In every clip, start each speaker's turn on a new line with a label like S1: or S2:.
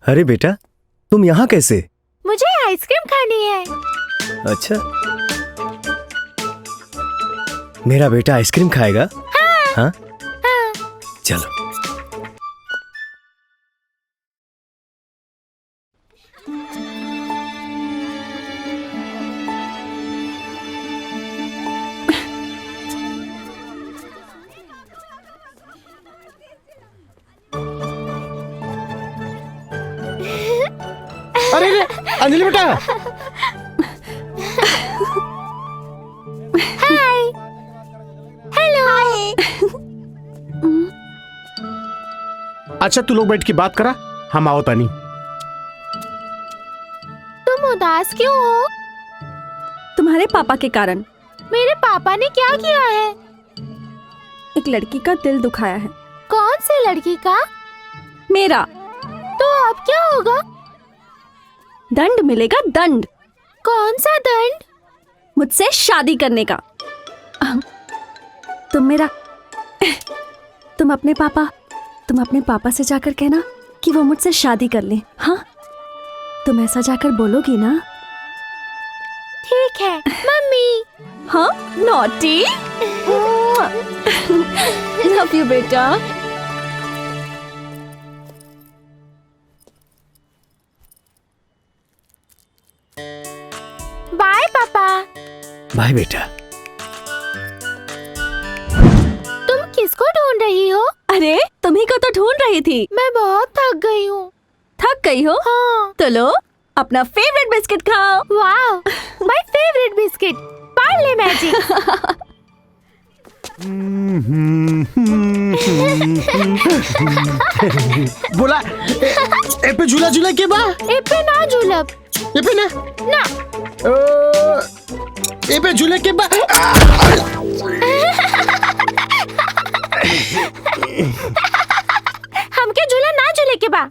S1: अरे बेटा, तुम यहाँ कैसे?
S2: मुझे आइसक्रीम खानी है।
S1: अच्छा, मेरा बेटा आइसक्रीम खाएगा? हाँ? चलो।
S3: अरे अंजलि बेटा,
S2: हाय। हेलो।
S3: अच्छा तू लोग बैठ के बात करा, हम आओ तानी।
S2: तुम उदास क्यों हो?
S4: तुम्हारे पापा के कारण।
S2: मेरे पापा ने क्या किया है?
S4: एक लड़की का दिल दुखाया है।
S2: कौन सी लड़की का?
S4: मेरा।
S2: तो अब क्या होगा?
S4: दंड मिलेगा, दंड।
S2: कौन सा दंड?
S4: मुझसे शादी करने का। तुम अपने पापा से जाकर कहना कि वो मुझसे शादी कर ले। हाँ, तुम ऐसा जाकर बोलोगी ना?
S2: ठीक है मम्मी।
S4: हाँ, नॉटी। लव यू बेटा।
S2: बाय पापा।
S1: बाय बेटा।
S2: तुम किसको ढूंढ रही हो?
S4: अरे तुम्ही को तो ढूंढ रही थी।
S2: मैं बहुत थक गई हूँ।
S4: थक गई हो?
S2: हाँ।
S4: तो लो अपना फेवरेट बिस्किट खाओ।
S2: वाह, my favourite biscuit, Parle magic.
S3: बोला ए पे झूला झूला के बा?
S2: ए पे ना झूलब।
S3: ए पे ना
S2: ना।
S3: ए पे झूले के बा?
S2: हमके झूला ना झूले के बा।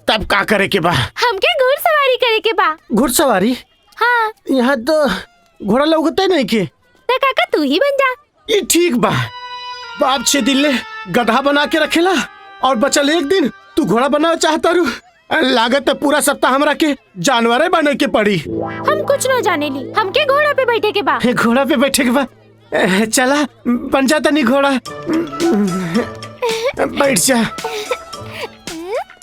S3: तब का करे के बा?
S2: हमके घुड़सवारी करे के बा।
S3: घुड़सवारी?
S2: हाँ।
S3: यहाँ तो घोड़ा लौकता नहीं के।
S2: तो काका तू ही बन जा।
S3: ये ठीक बा। बाप 6 दिन ले गधा बना के रखेला और बचल एक दिन तू घोड़ा बनाना चाहता रू। लागत है पूरा सप्ताह हमरा के जानवरे बने के पड़ी।
S2: हम कुछ न जाने ली, हमके घोड़ा पे बैठे के बा।
S3: घोड़ा पे बैठे के बा? चला बन जाता नहीं घोड़ा। बैठ जा।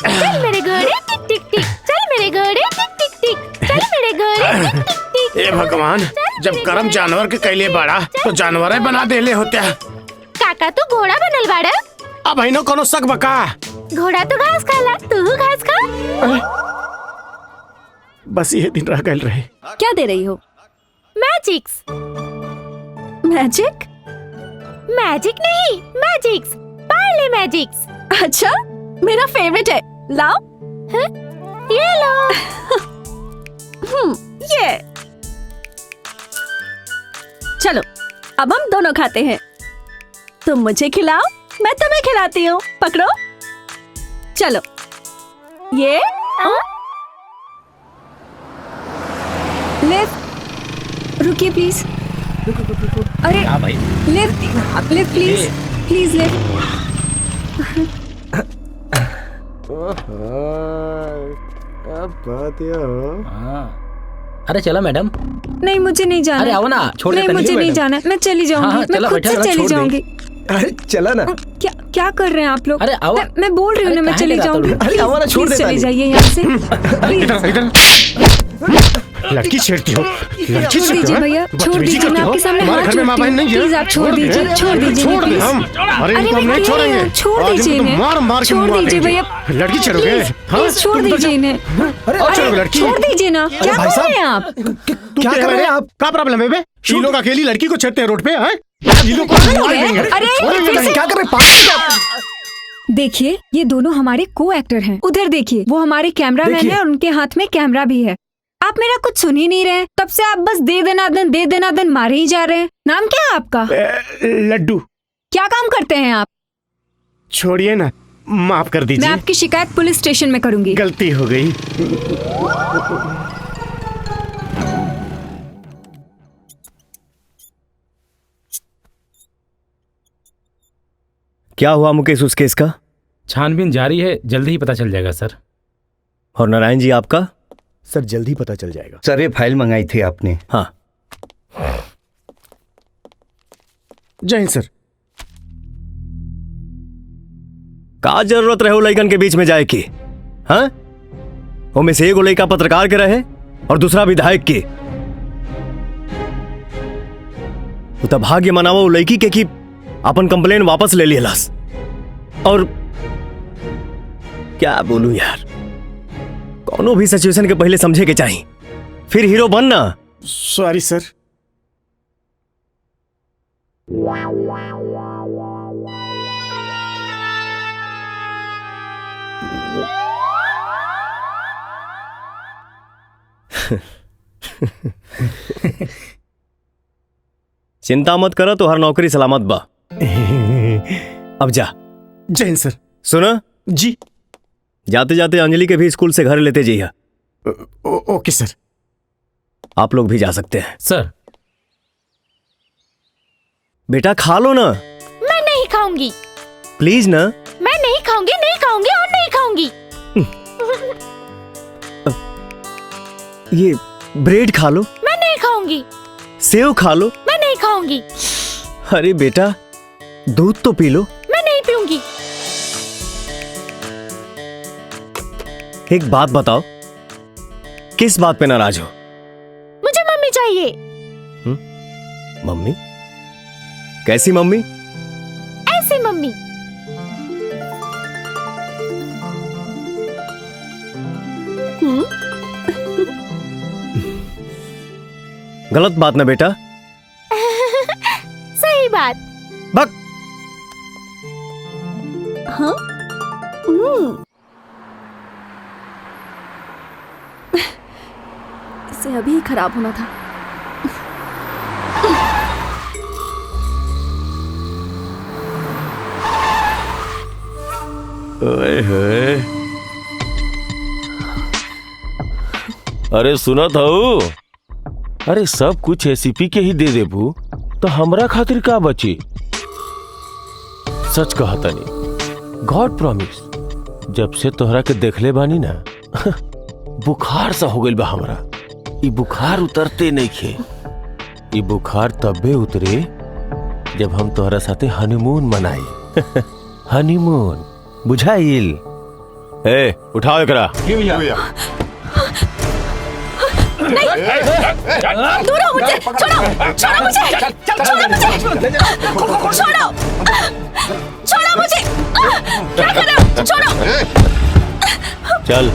S2: चल मेरे घोड़े टिक टिक टिक, चल मेरे घोड़े टिक टिक टिक, चल मेरे घोड़े टिक टिक टिक।
S3: ए भगवान, जब कर्म जानवर के कैले बाड़ा तो जानवरे बना देले होते।
S2: काका तू घोड़ा बनल बाड़ा?
S3: अब इनो कोनो शक बका?
S2: घोड़ा तो घास खाला, तू घास खा।
S3: बस ये दिन रह गए रहे।
S4: क्या दे रही हो?
S2: मैजिक्स।
S4: मैजिक?
S2: मैजिक नहीं, मैजिक्स, पार्ले मैजिक्स।
S4: अच्छा, मेरा फेवरेट है। लाओ।
S2: हाँ? ये लो।
S4: ये। चलो अब हम दोनों खाते हैं। तुम मुझे खिलाओ, मैं तुम्हें खिलाती हूँ। पकड़ो। चलो। ये लिफ्ट। रुकिए प्लीज। अरे lift, lift please, please lift.
S5: अरे चला मैडम।
S4: नहीं मुझे नहीं जाना।
S5: अरे आओ ना, छोड़
S4: नहीं मुझे नहीं जाना, मैं चली जाऊंगी। मैं खुद से चली जाऊंगी।
S1: अरे चला ना।
S4: क्या कर रहे हैं आप लोग?
S5: अरे आओ।
S4: मैं बोल रही हूँ ना, मैं चली जाऊंगी।
S1: अरे आओ ना, छोड़ दे।
S4: चली जाइए यहाँ से।
S3: इधर लड़की छेड़ती हो, लड़की
S4: छोड़ दीजिए भैया, छोड़ दीजिए। मैं आपके सामने हाथ जोड़ती हूँ। प्लीज आप छोड़ दीजिए, छोड़ दीजिए प्लीज।
S3: अरे इनको हम नहीं छोड़ेंगे।
S4: छोड़ दीजिए इन्हें,
S3: मार मार के
S4: छोड़ दीजिए भैया।
S3: लड़की छेड़ोगे?
S4: प्लीज छोड़ दीजिए इन्हें।
S3: अरे लड़की
S4: छोड़ दीजिए ना। क्या कर रहे हैं आप?
S3: क्या कर रहे हैं आप? क्या प्रॉब्लम है बे? ये लोग अकेली लड़की को छेड़ते हैं रोड पे? हैं? ये लोग
S4: अरे
S3: क्या कर रहे हैं?
S6: देखिए, ये दोनों हमारे को एक्टर हैं। उधर देखिए, वो हमारे कैमरामैन है और उनके हाथ में कैमरा भी है। आप मेरा कुछ सुन ही नहीं रहे। तब से आप बस दे देना दन मारे ही जा रहे हैं। नाम क्या है आपका?
S3: लड्डू।
S6: क्या काम करते हैं आप?
S3: छोड़िए ना, माफ कर
S6: मैं
S3: दीजिए।
S6: आपकी शिकायत पुलिस स्टेशन में करूंगी।
S3: गलती हो गई।
S1: क्या हुआ मुकेश उस केस का?
S5: छानबीन जारी है, जल्दी ही पता चल जाएगा सर।
S1: और नारायण जी आपका?
S3: सर जल्दी पता चल जाएगा।
S7: सर ये फाइल मंगाई थी आपने।
S1: हाँ।
S3: जय हिंद सर।
S1: का जरूरत रहे लड़कन के बीच में जाए की? हाँ, उनमें से एगो लड़का पत्रकार के रहे और दूसरा विधायक के। वो तो भाग्य मनावा वो लड़की के कि अपन कंप्लेन वापस ले लियलस। और क्या बोलूं यार, कोनो भी सिचुएशन के पहले समझे के चाहिए, फिर हीरो बनना।
S3: Sorry sir.
S1: चिंता मत करो, तो हर नौकरी सलामत बा। अब जा।
S3: जय हिंद सर।
S1: सुना
S3: जी।
S1: जाते जाते अंजलि के भी स्कूल से घर लेते जाइए।
S3: Okay sir.
S1: आप लोग भी जा सकते हैं।
S5: सर
S1: बेटा खा लो ना।
S2: मैं नहीं खाऊंगी।
S1: प्लीज ना।
S2: मैं नहीं खाऊंगी, नहीं खाऊंगी और नहीं खाऊंगी।
S1: ये ब्रेड खा लो।
S2: मैं नहीं खाऊंगी।
S1: सेव खा लो।
S2: मैं नहीं खाऊंगी।
S1: अरे बेटा दूध तो पी लो।
S2: मैं नहीं पीऊंगी।
S1: एक बात बताओ, किस बात पे नाराज हो?
S2: मुझे मम्मी चाहिए।
S1: मम्मी? कैसी मम्मी?
S2: ऐसी मम्मी।
S1: गलत बात ना बेटा।
S2: सही बात।
S1: बक।
S4: हाँ? इसे अभी ही खराब होना था।
S8: ओए होए। अरे सुना था। अरे सब कुछ एसीपी के ही दे देबू तो हमरा खातिर का बची? सच कहता नहीं, गॉड प्रॉमिस, जब से तोहरा के देखले बानी ना बुखार सा हो गइल बा हमरा। ई बुखार उतरते नहीं खे। ई बुखार तबे उतरे जब हम तोहरा साथे हनीमून मनाई। हनीमून बुझाइल? ए उठाओ एकरा।
S4: दूर हो मुझे, छोड़ो, छोड़ो मुझे, छोड़ो मुझे, छोड़ो, छोड़ो मुझे, क्या कर रहे हो? छोड़ो,
S8: चल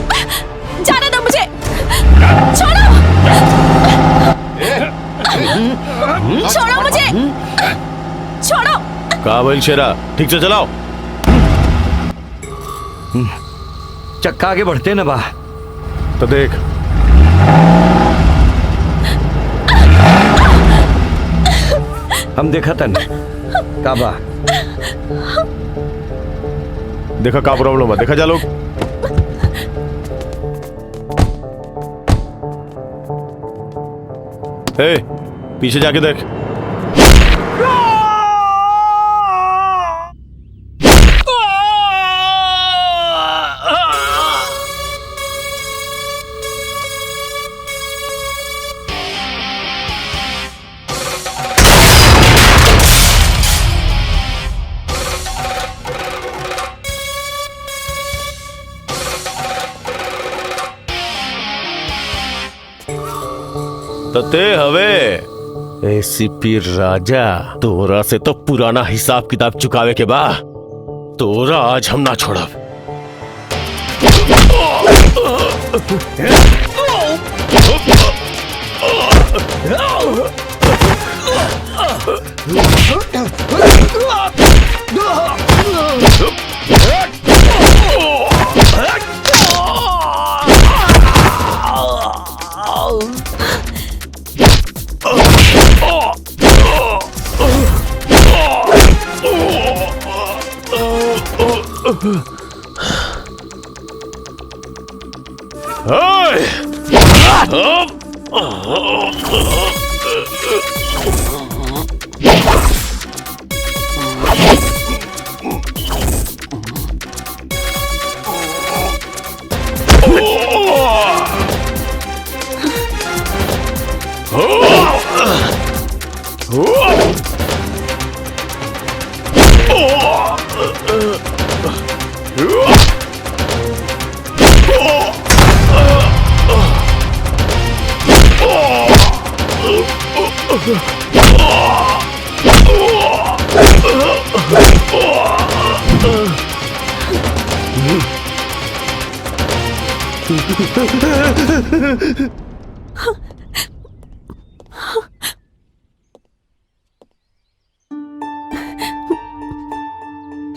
S4: जाने दो मुझे, छोड़ो, छोड़ो मुझे, छोड़ो।
S8: काबिल शेरा, ठीक से चलाओ।
S7: चक्का आगे बढ़ते ना बा।
S8: तो देख
S7: हम देखा था का बा।
S8: देखा का प्रॉब्लम है, देखा जा लोग। ए, पीछे जाके देख। ते हवे एसीपी राजा, तोरा से तो पुराना हिसाब किताब चुकावे के बा। तोरा आज हम ना छोड़ब।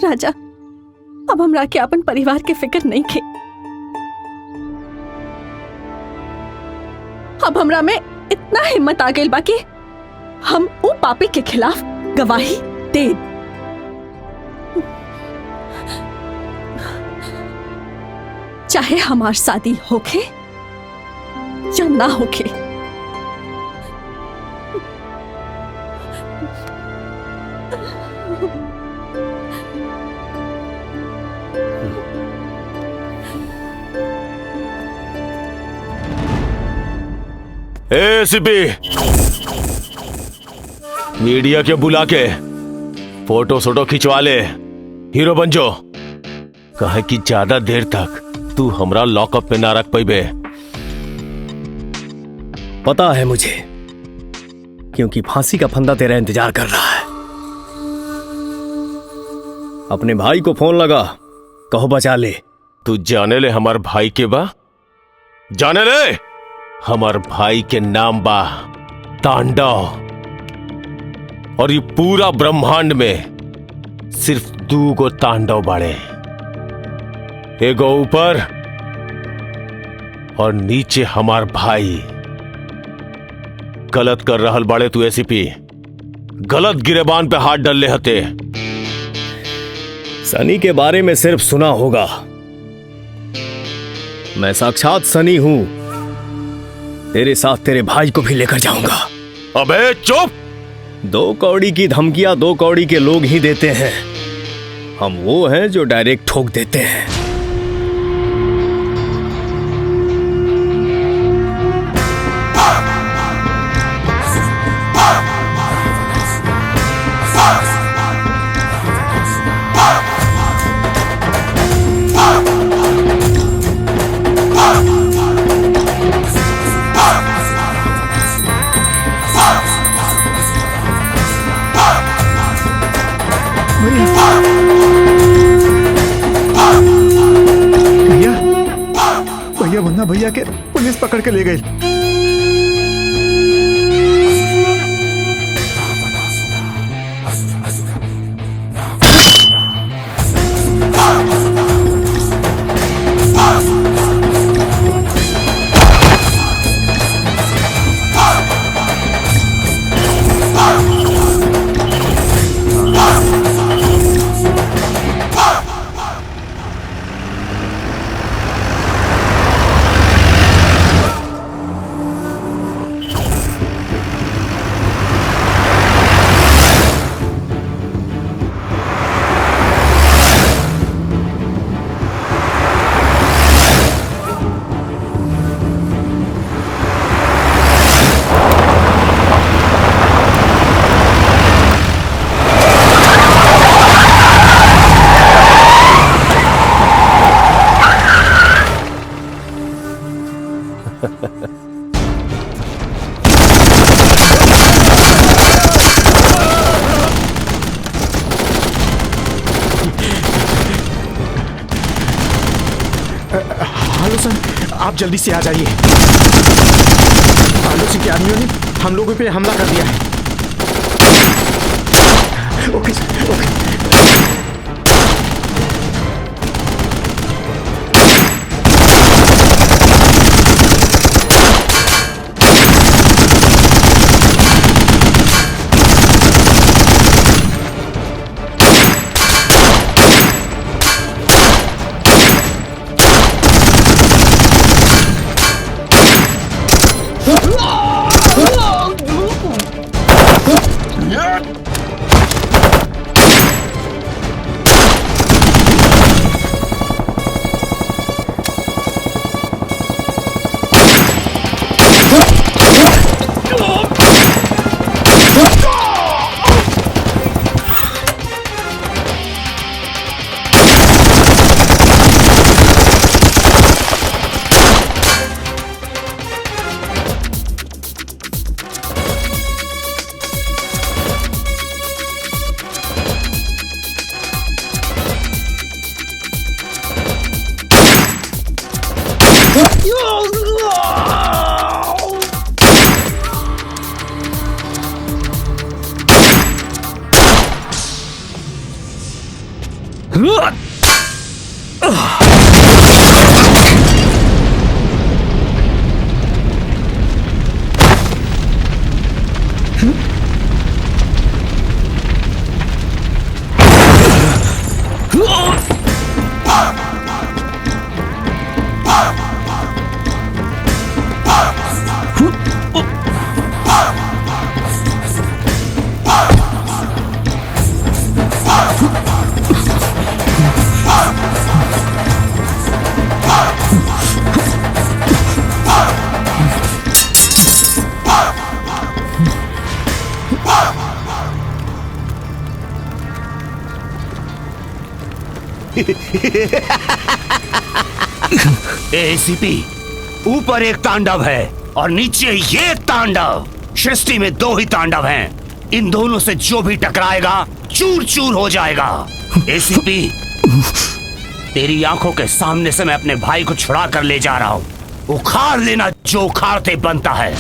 S4: राजा, अब हमरा के अपन परिवार के फिक्र नहीं खे। अब हमरा में इतना हिम्मत आ गई बाकी हम वो पापी के खिलाफ गवाही दे। चाहे हमार शादी होके या ना होके।
S8: एसीपी, मीडिया के बुला के फोटो सोटो खिंचवा ले, हीरो बन जो। कहे कि ज्यादा देर तक तू हमरा लॉकअप में ना रख पाइबे।
S1: पता है मुझे, क्योंकि फांसी का फंदा तेरा इंतजार कर रहा है। अपने भाई को फोन लगा, कहो बचा ले।
S8: तू जाने ले हमार भाई के बा? जाने ले हमार भाई के नाम बा तांडव। और ये पूरा ब्रह्मांड में सिर्फ 2 गो तांडव बाड़े, एगो ऊपर और नीचे हमार भाई। गलत कर रहल बाड़े तू एसीपी, गलत गिरेबान पे हाथ डाल ले हते।
S1: सनी के बारे में सिर्फ सुना होगा, मैं साक्षात सनी हूं। तेरे साथ तेरे भाई को भी लेकर जाऊंगा।
S8: अबे चुप!
S1: 2 कौड़ी की धमकियां 2 कौड़ी के लोग ही देते हैं। हम वो हैं जो डायरेक्ट ठोक देते हैं।
S3: भैया मुन्ना भैया के पुलिस पकड़ के ले गई।
S9: हेलो सर, आप जल्दी से आ जाइए। आलू सिंह के आदमियों ने हम लोगों पे हमला कर दिया है। Okay sir, okay.
S10: एसीपी, ऊपर एक तांडव है और नीचे ये तांडव। सृष्टि में दो ही तांडव हैं। इन दोनों से जो भी टकराएगा चूर चूर हो जाएगा। एसीपी, तेरी आंखों के सामने से मैं अपने भाई को छुड़ा कर ले जा रहा हूं। उखाड़ लेना जो उखाड़ते बनता है।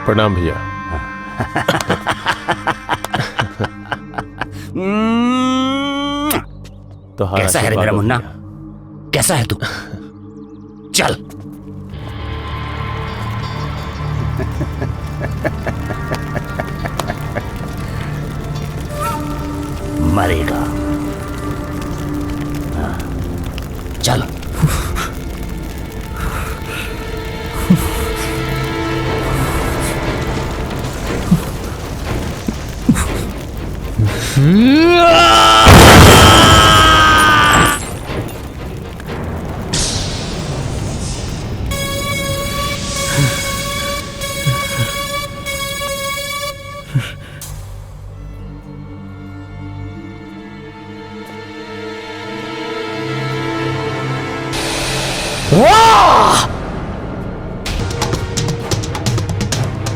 S8: प्रणाम भैया। तो
S10: कैसा है रे मेरा मुन्ना? कैसा है तू? चल। मरेगा। चल।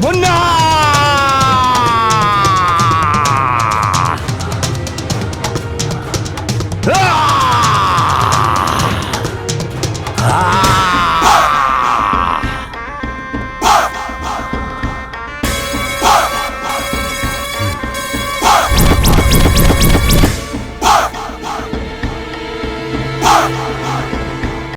S10: मुन्ना!